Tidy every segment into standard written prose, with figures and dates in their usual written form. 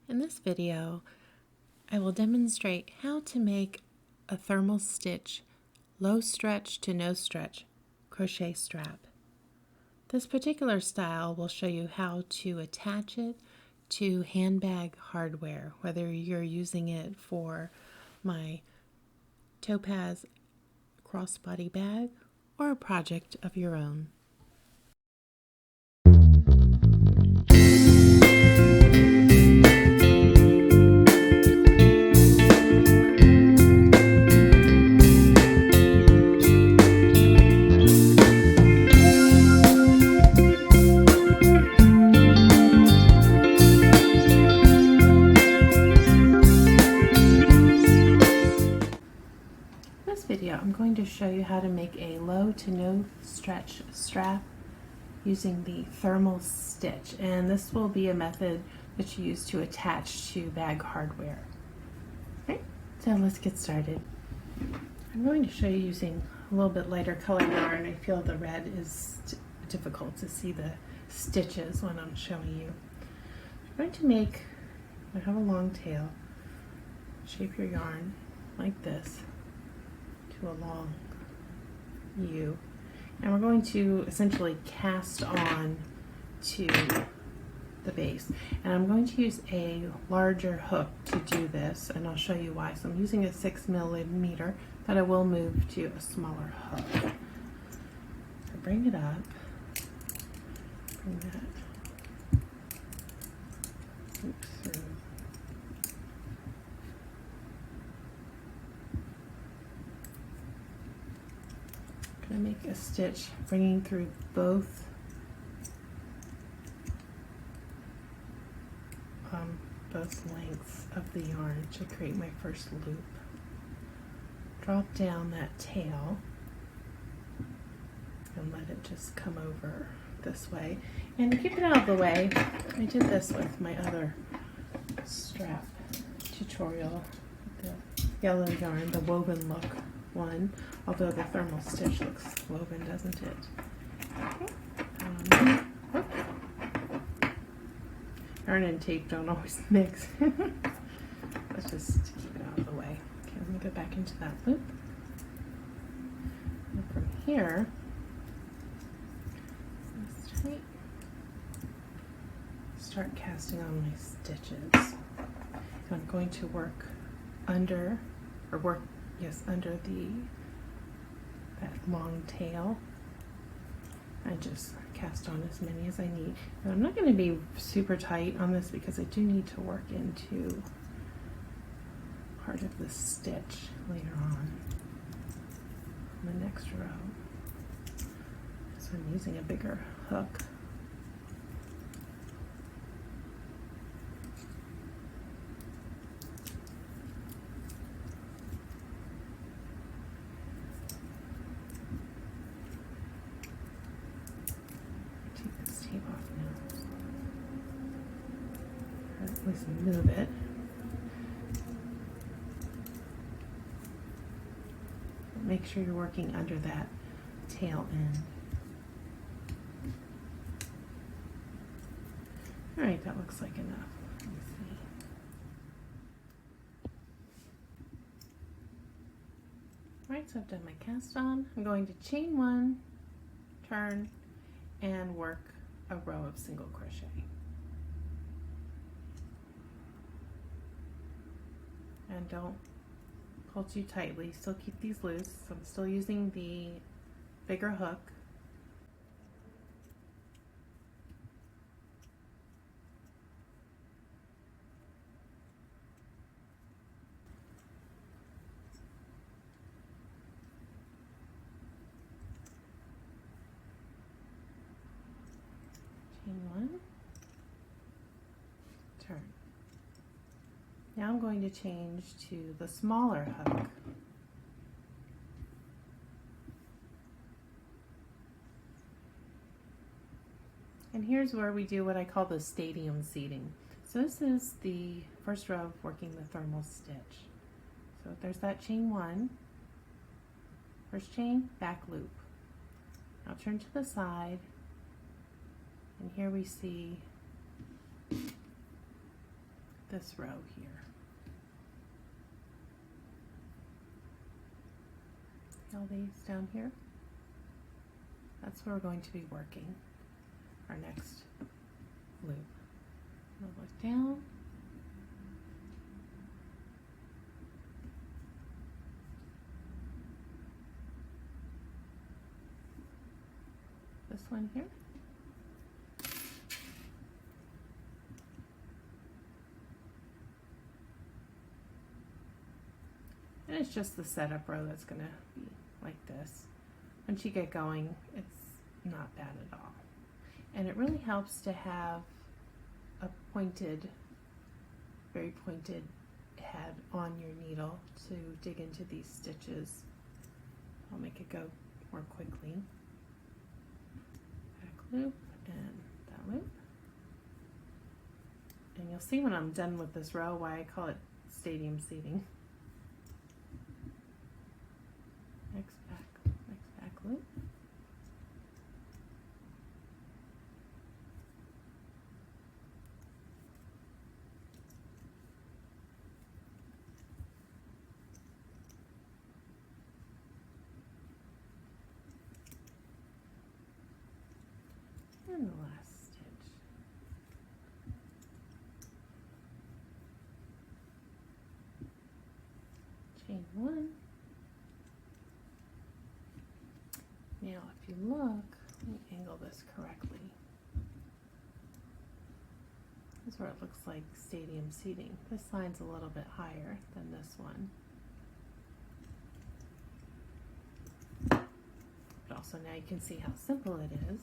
In this video, I will demonstrate how to make a thermal stitch low stretch to no stretch crochet strap. This particular style will show you how to attach it to handbag hardware, whether you're using it for my Topaz crossbody bag or a project of your own. Video, I'm going to show you how to make a low to no stretch strap using the thermal stitch, and this will be a method that you use to attach to bag hardware. Okay, so let's get started. I'm going to show you using a little bit lighter color yarn. I feel the red is difficult to see the stitches when I'm showing you. I'm going to make, I have a long tail, shape your yarn like this to a long U, and we're going to essentially cast on to the base, and I'm going to use a larger hook to do this, and I'll show you why. So I'm using a 6mm, but I will move to a smaller hook. So bring it up, bring that through. Going to make a stitch bringing through both lengths of the yarn to create my first loop. Drop down that tail and let it just come over this way. And to keep it out of the way, I did this with my other strap tutorial, the yellow yarn, the woven look one, although the thermal stitch looks woven, doesn't it? Okay. Yarn and tape don't always mix. Let's just keep it out of the way. Okay, let me go back into that loop. And from here, let's tight, start casting on my stitches. I'm going to work under, or under that long tail. I just cast on as many as I need. And I'm not going to be super tight on this because I do need to work into part of the stitch later on the next row. So I'm using a bigger hook. Move it. Make sure you're working under that tail end. All right, that looks like enough. Let me see. All right, so I've done my cast on. I'm going to chain one, turn, and work a row of single crochet. And don't pull too tightly, still keep these loose. So I'm still using the bigger hook. Chain one, turn. Now I'm going to change to the smaller hook. And here's where we do what I call the stadium seating. So this is the first row of working the thermal stitch. So there's that chain one, first chain, back loop. Now turn to the side, and here we see this row here. See all these down here? That's where we're going to be working our next loop. We'll look down. This one here. And it's just the setup row that's going to be like this. Once you get going, it's not bad at all. And it really helps to have a pointed, very pointed head on your needle to dig into these stitches. I'll make it go more quickly. Back loop and that loop. And you'll see when I'm done with this row why I call it stadium seating. Next back loop. And the last stitch. Chain one. Now if you look, let me angle this correctly. This is where it looks like stadium seating. This line's a little bit higher than this one. But also now you can see how simple it is.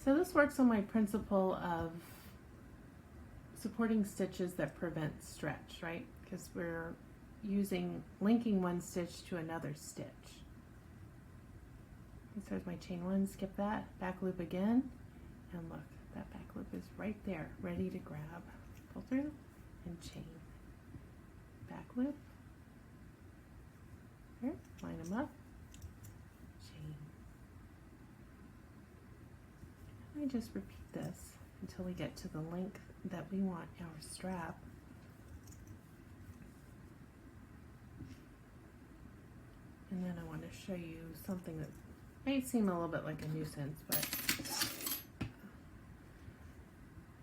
So this works on my principle of supporting stitches that prevent stretch, right? Because we're linking one stitch to another stitch. So there's my chain one, skip that, back loop again, and look, that back loop is right there, ready to grab. Pull through and chain. Back loop. Here, line them up, chain. I just repeat this until we get to the length that we want our strap. And then I want to show you something that may seem a little bit like a nuisance, but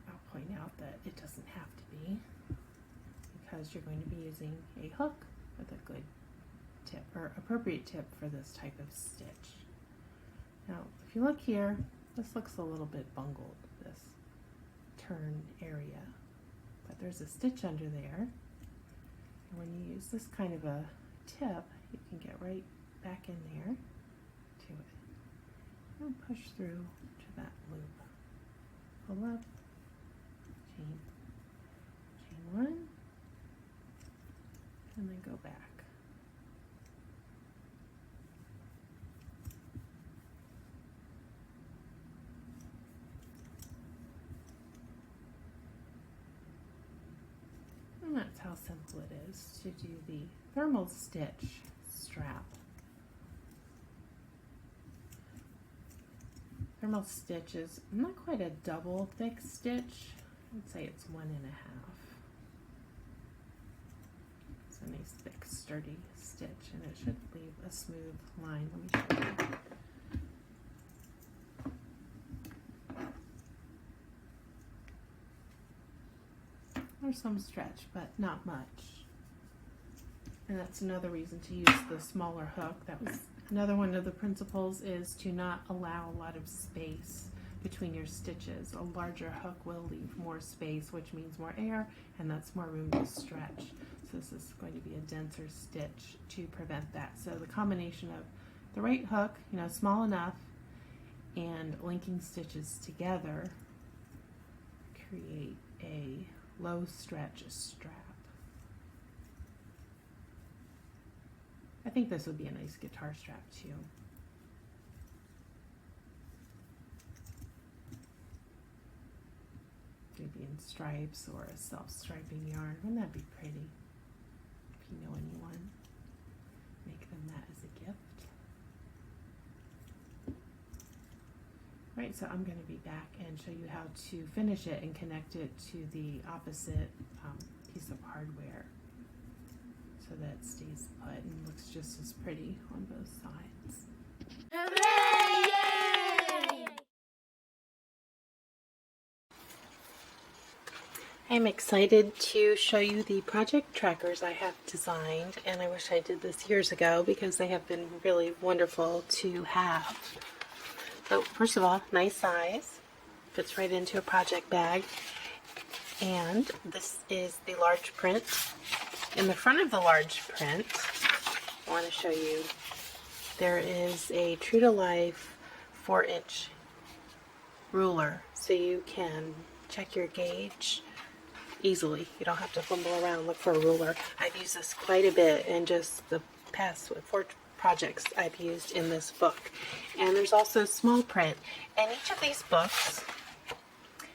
I'll point out that it doesn't have to be, because you're going to be using a hook with a good tip or appropriate tip for this type of stitch. Now, if you look here, this looks a little bit bungled, this turn area, but there's a stitch under there. And when you use this kind of a tip, you can get right back in there to it and push through to that loop. Pull up, chain one, and then go back. And that's how simple it is to do the thermal stitch strap. Thermal stitch is not quite a double thick stitch. I'd say it's 1.5. It's a nice thick sturdy stitch, and it should leave a smooth line. Let me show you. There's some stretch, but not much. And that's another reason to use the smaller hook. That was another one of the principles, is to not allow a lot of space between your stitches. A larger hook will leave more space, which means more air, and that's more room to stretch. So this is going to be a denser stitch to prevent that. So the combination of the right hook, small enough, and linking stitches together create a low stretch strap. I think this would be a nice guitar strap too. Maybe in stripes or a self-striping yarn. Wouldn't that be pretty? If you know anyone, make them that as a gift. Right, so I'm going to be back and show you how to finish it and connect it to the opposite piece of hardware so that it stays put and looks just as pretty on both sides. Hooray! I'm excited to show you the project trackers I have designed, and I wish I did this years ago because they have been really wonderful to have. So first of all, nice size, fits right into a project bag, and this is the large print. In the front of the large print, I want to show you, there is a true to life 4-inch ruler, so you can check your gauge easily. You don't have to fumble around, look for a ruler. I've used this quite a bit in just the past 4 projects I've used in this book. And there's also small print, and each of these books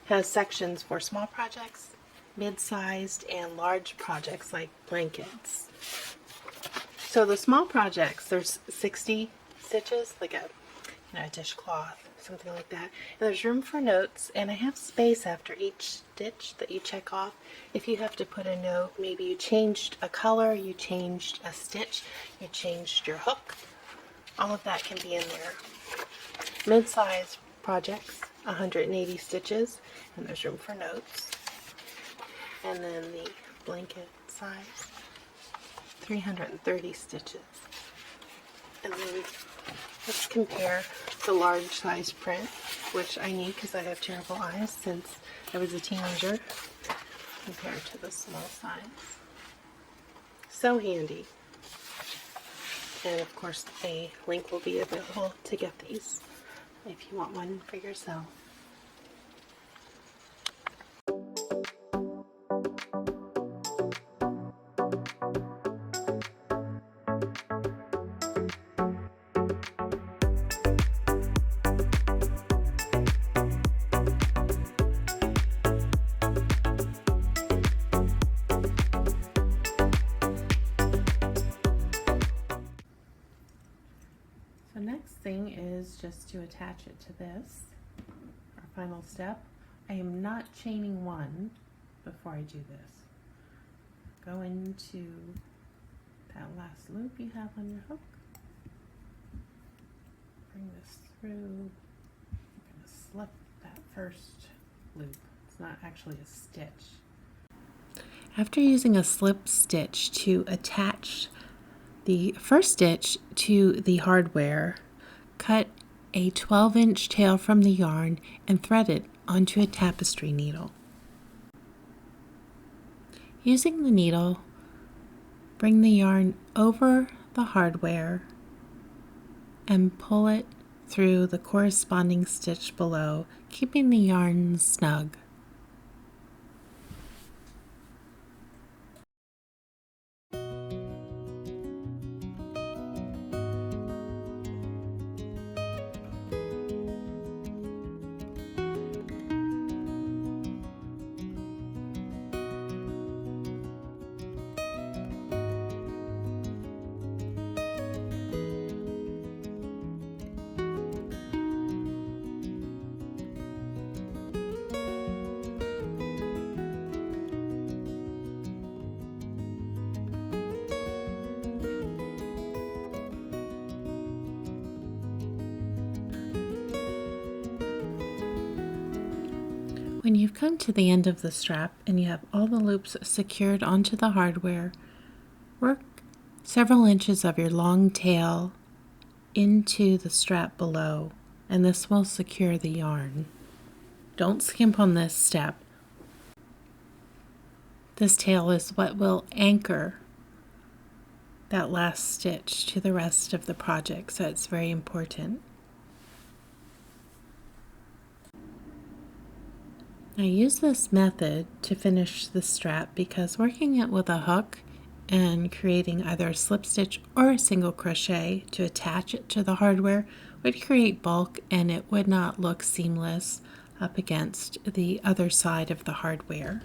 has sections for small projects, mid-sized, and large projects like blankets. So the small projects, there's 60 stitches, like a dishcloth, something like that. And there's room for notes, and I have space after each stitch that you check off. If you have to put a note, maybe you changed a color, you changed a stitch, you changed your hook, all of that can be in there. Mid-size projects, 180 stitches, and there's room for notes. And then the blanket size, 330 stitches. And then let's compare the large size print, which I need because I have terrible eyes since I was a teenager, compared to the small size. So handy. And of course a link will be available to get these if you want one for yourself. So next thing is just to attach it to this, our final step. I am not chaining one before I do this. Go into that last loop you have on your hook. Bring this through. I'm going to slip that first loop. It's not actually a stitch. After using a slip stitch to attach the first stitch to the hardware, cut a 12-inch tail from the yarn and thread it onto a tapestry needle. Using the needle, bring the yarn over the hardware and pull it through the corresponding stitch below, keeping the yarn snug. When you've come to the end of the strap and you have all the loops secured onto the hardware, work several inches of your long tail into the strap below, and this will secure the yarn. Don't skimp on this step. This tail is what will anchor that last stitch to the rest of the project, so it's very important. I use this method to finish the strap because working it with a hook and creating either a slip stitch or a single crochet to attach it to the hardware would create bulk, and it would not look seamless up against the other side of the hardware.